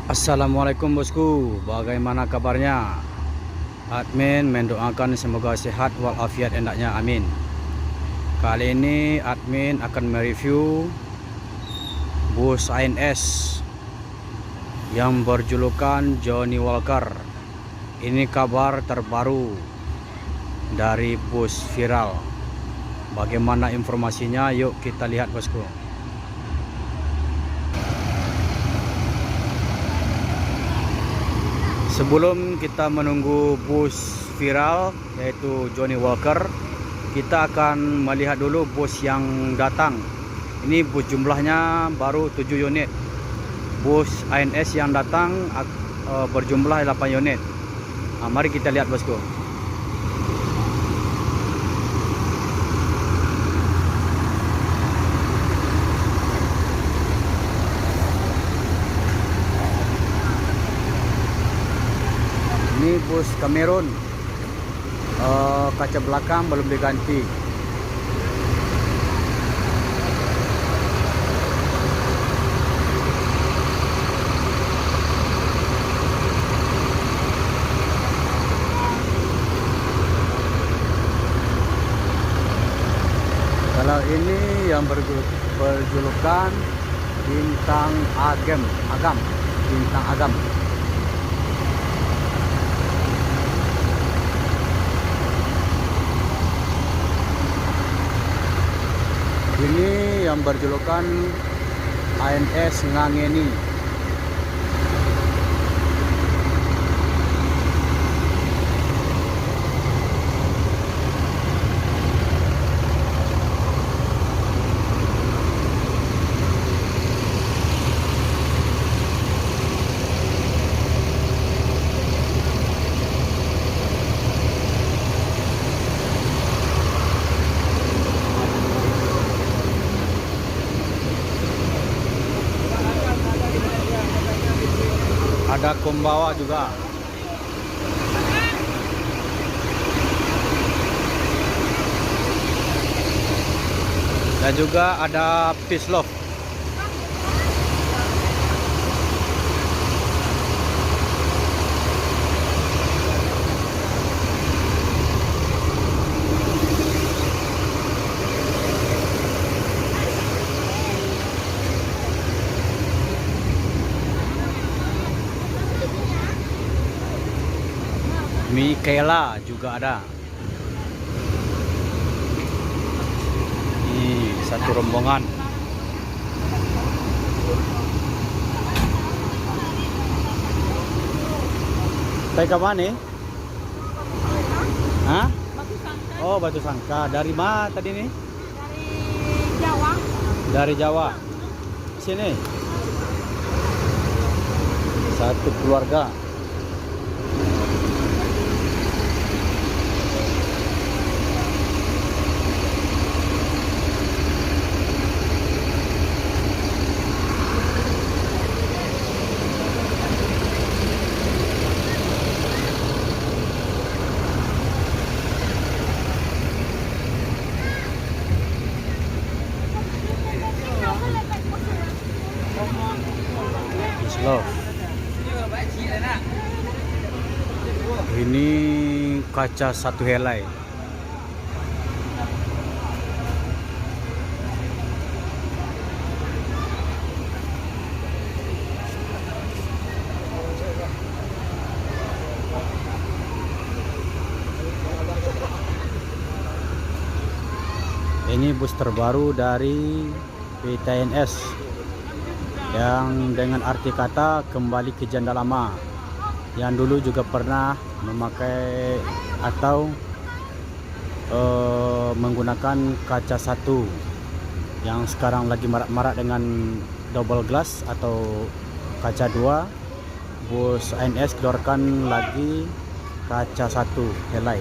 Assalamualaikum bosku, bagaimana kabarnya? Admin mendoakan semoga sehat walafiat hendaknya, amin. Kali ini admin akan mereview bus ANS yang berjulukan Johnny Walker. Ini kabar terbaru dari bus viral. Bagaimana informasinya? Yuk kita lihat bosku. Sebelum kita menunggu bus viral yaitu Johnny Walker, kita akan melihat dulu bus yang datang. Ini bus jumlahnya baru 7 unit. Bus ANS yang datang berjumlah 8 unit. Nah, mari kita lihat bosku. Ini bus Cameron, kaca belakang belum diganti. Kalau ini yang berjulukan Bintang Agam, Bintang Agam. Ini yang berjulukan ANS Ngangeni. Ada Kumbawa juga. Dan juga ada Peace Love. Michaela juga ada. Ini satu rombongan. Kayak ke mana? Hah? Batu Sangka. Oh, Batu Sangka. Dari mana tadi nih? Dari Jawa. Dari Jawa. Sini. Satu keluarga. Love. Ini kaca satu helai. Ini bus terbaru dari PTNS yang dengan arti kata kembali ke janda lama, yang dulu juga pernah memakai atau menggunakan kaca satu, yang sekarang lagi marak-marak dengan double glass atau kaca dua. Bus ANS keluarkan lagi kaca satu helai.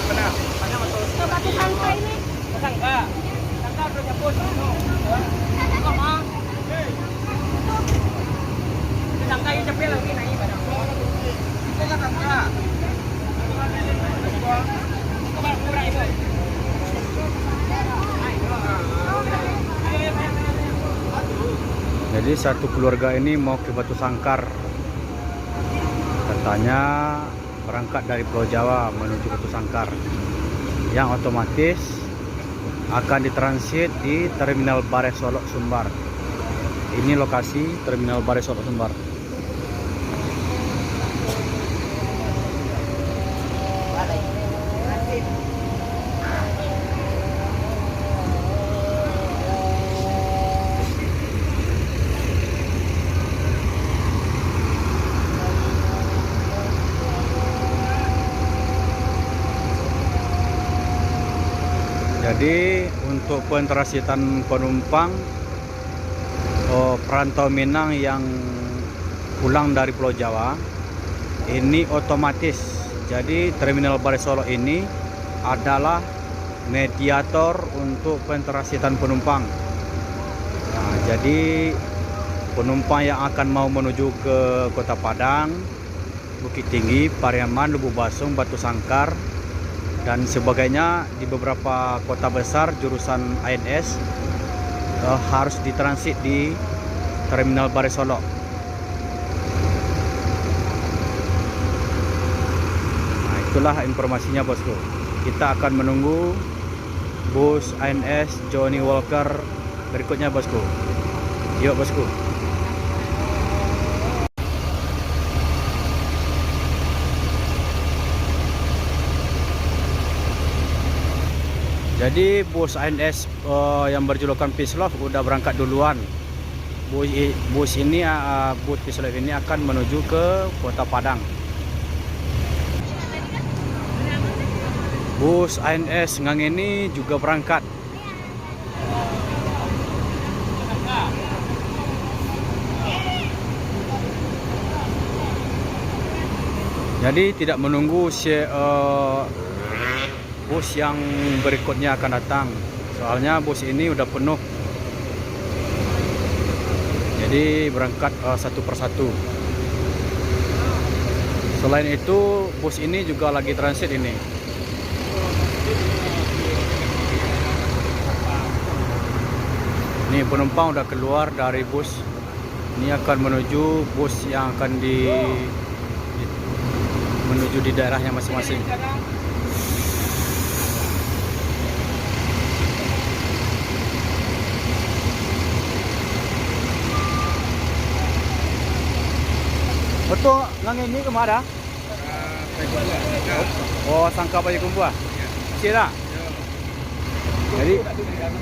Ke Batu Sangka ini. Jadi satu keluarga ini mau ke Batu Sangkar. Katanya berangkat dari Pulau Jawa menuju Batu Sangkar, yang otomatis akan ditransit di Terminal Bare Solok Sumbar. Ini lokasi Terminal Bare Solok Sumbar. Jadi untuk pentrasitan penumpang perantau Minang yang pulang dari Pulau Jawa ini otomatis. Jadi Terminal Bare Solok ini adalah mediator untuk pentrasitan penumpang. Nah, jadi penumpang yang akan mau menuju ke Kota Padang, Bukit Tinggi, Pariaman, Lubuk Basung, Batu Sangkar dan sebagainya di beberapa kota besar jurusan ANS harus ditransit di Terminal Bare Solok. Nah, itulah informasinya bosku. Kita akan menunggu bus ANS Johnny Walker berikutnya bosku. Yuk bosku. Jadi bus ANS yang berjulukan Peace Love udah berangkat duluan. Bus ini, bus Peace Love ini akan menuju ke Kota Padang. Bus ANS Ngang ini juga berangkat. Jadi tidak menunggu bus yang berikutnya akan datang, soalnya bus ini udah penuh. Jadi berangkat satu persatu. Selain itu bus ini juga lagi transit ini. Ini penumpang udah keluar dari bus. Ini akan menuju bus yang akan menuju di daerahnya masing-masing. Betul, Ngang ini kemana? Oh, Sangka Payakumbuh. Cira.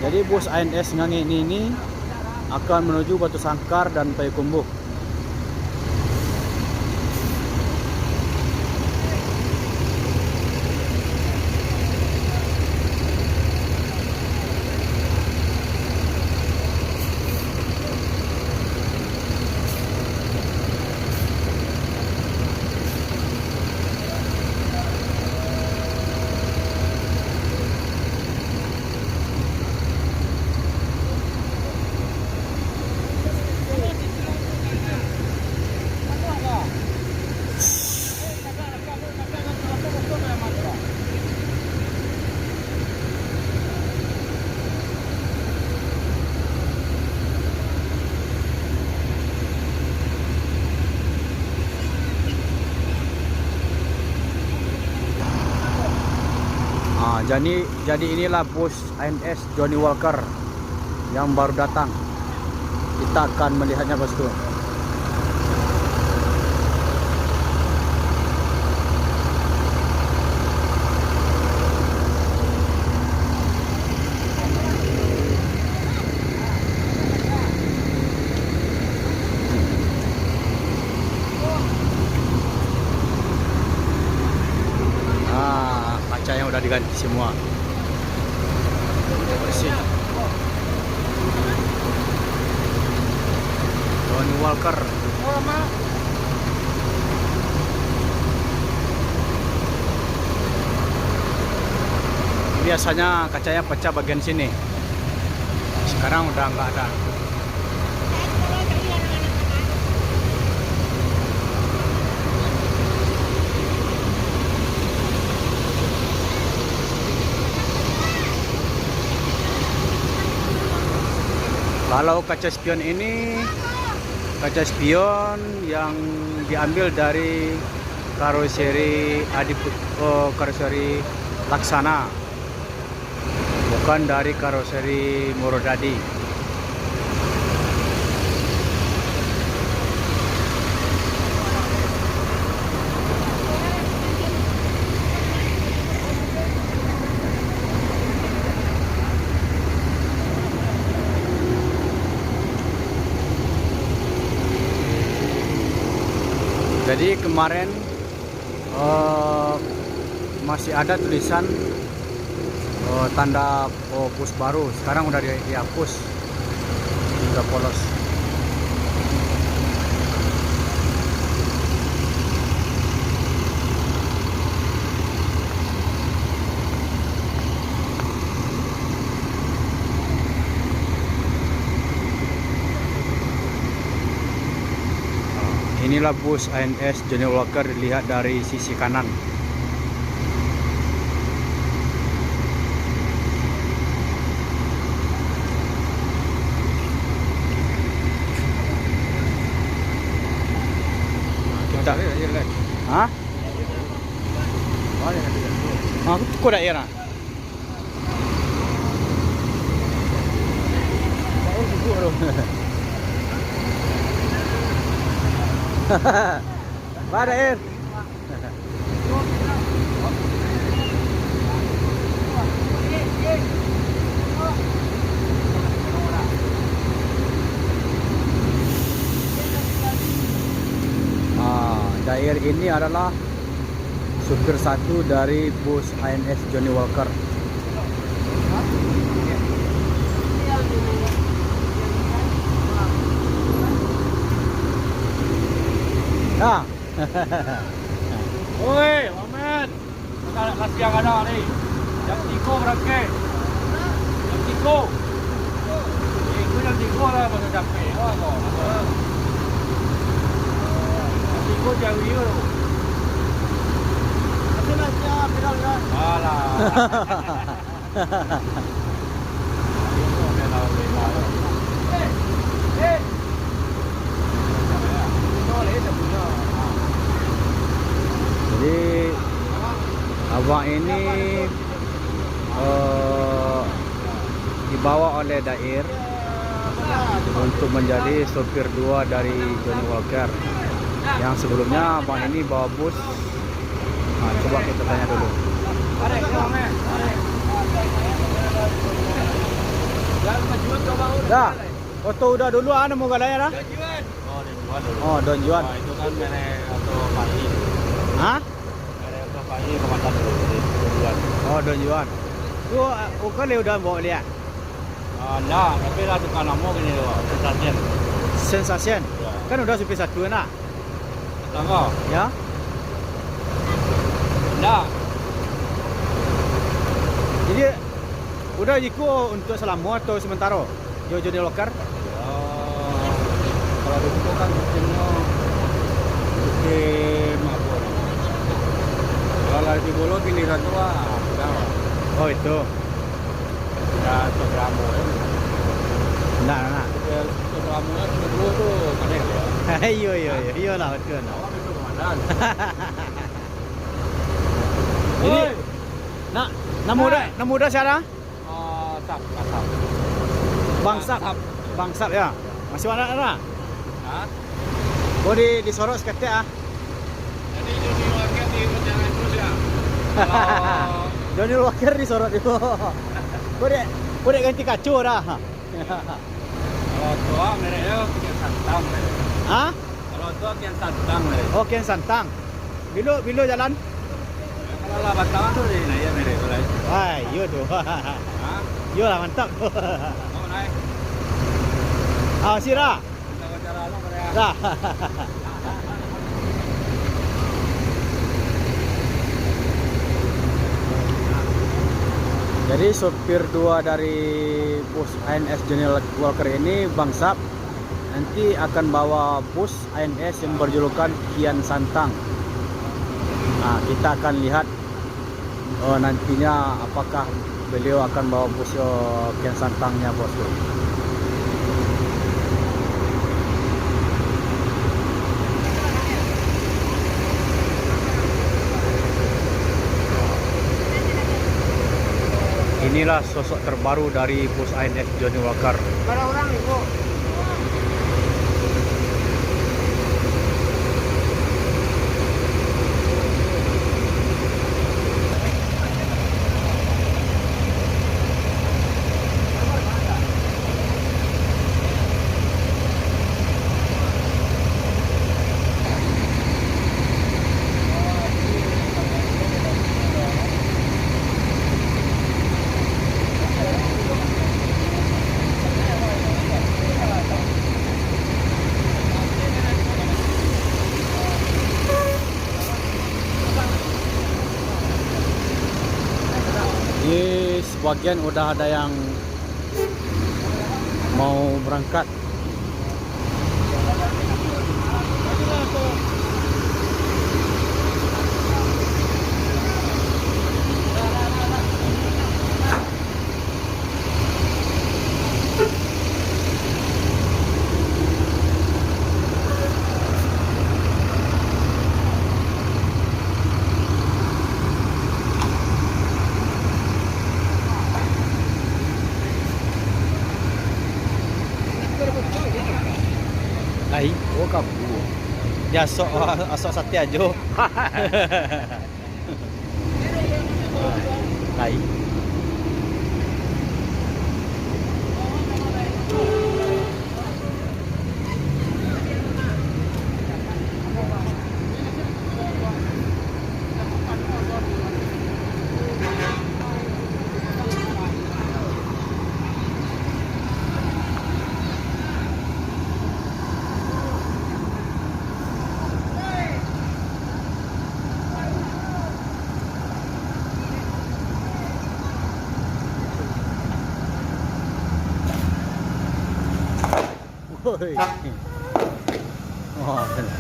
Jadi bus ANS Ngang ini akan menuju Batu Sangkar dan Payakumbuh. Jadi inilah bus ANS Johnny Walker yang baru datang. Kita akan melihatnya bosku. Kacanya udah diganti semua. Bersih. Johnny Walker. biasanya kacanya pecah bagian sini. Sekarang udah nggak ada. Kalau kaca spion ini kaca spion yang diambil dari karoseri karoseri Laksana, bukan dari karoseri Murodadi. Jadi kemarin masih ada tulisan tanda bus baru, sekarang udah dihapus, udah polos. Inilah bus ANS Johnny Walker dilihat dari sisi kanan. Kita, hah? Aku cukup daerah. Pada air. Dair ini adalah supir satu dari bus ANS Johnny Walker. Nah. Oi, Ahmed. Kasih yang ada nih. Yang tiko berangke. Yang tiko. Itu yang tiko lah baru sampai. Oh, yang tiko jauh itu. Nanti aja bilang. Alah. Jadi abang ini dibawa oleh Dair untuk menjadi sopir dua dari Johnny Walker. Yang sebelumnya abang ini bawa bus. Nah, coba kita tanya dulu. Dah, foto udah dulu mau galanya dah? Oh, Don Juan. Itu kan merek atau pagi. Hah? Merek atau pagi kemana dulu? Oh, Don Juan. Tu bukan dia udah bawa dia. Nah, tapi lah tukang nama gini loh, sensasian. Sensasian. Ya. Kan udah supir satu nak. Tangga. Ya. Nah, Jadi udah jiko untuk selama atau sementara? Johnny Walker. kalau di situ kan sistemnya sistem apa? Kalau di Bolo giliran tua, udah. Oh itu. Ya, programu ya. Nah. Programunya dulu tuh kadang ya. Iya lah betul. Awak itu komandan. Jadi, nak, nama muda siapa? Sap. Bangsap ya. Masih ada? Hah? Oh di Sorok seketik ah. Jadi Johnny Walker di perjalanan terus ya. Kalau Johnny Walker di Sorok itu. Kau dek ganti kacau dah. kalau tua mereknya Kian Santang. Hah? Kalau tua Kian Santang. Oh Kian Santang. Bilo jalan. Kalau lah Batangan tuh di naik merek tu lah. Wah, iya tu. Hah? Iya lah mantap tu. Mau naik? Ah, sira. Kita cara lo mereka. Dah. Jadi sopir dua dari bus ANS Johnny Walker ini Bang Sap nanti akan bawa bus ANS yang berjulukan Kian Santang. Nah, kita akan lihat nantinya apakah beliau akan bawa bus Kian Santangnya, bosku. Inilah sosok terbaru dari bus ANS Johnny Walker. Berapa orang nih, Bu? Ini sebagian udah ada yang mau berangkat. Ai, oh kamu. Ya sok sate aja. Ai. Woi. Oh, benar.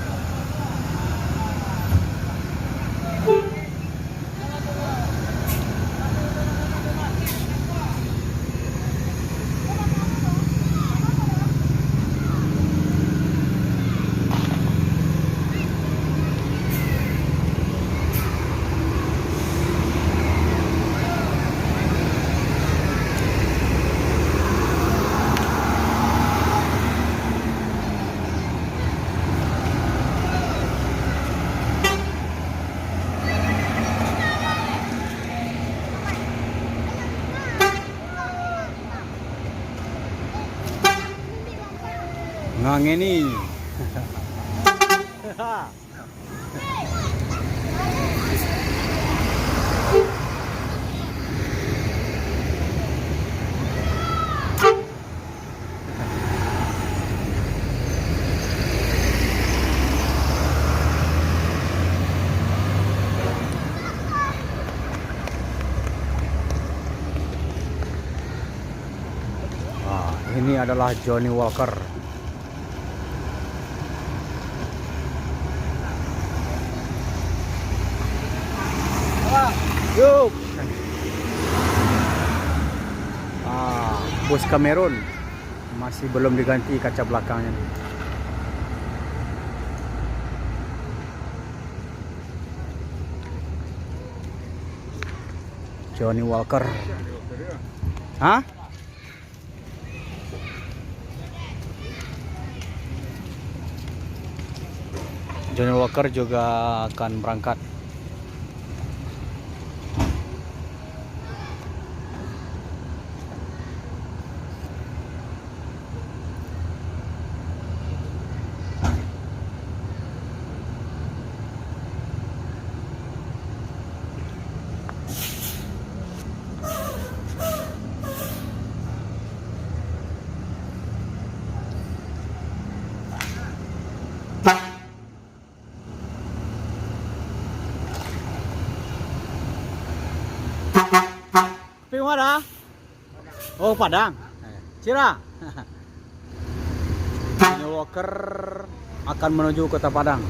Ngang ini. Ini adalah Johnny Walker. Yuk. Bus Cameron masih belum diganti kaca belakangnya. Johnny Walker. Hah? Johnny Walker juga akan berangkat. Tapi mana? Oh, Padang. Cira. Johnny Walker akan menuju kota Padang.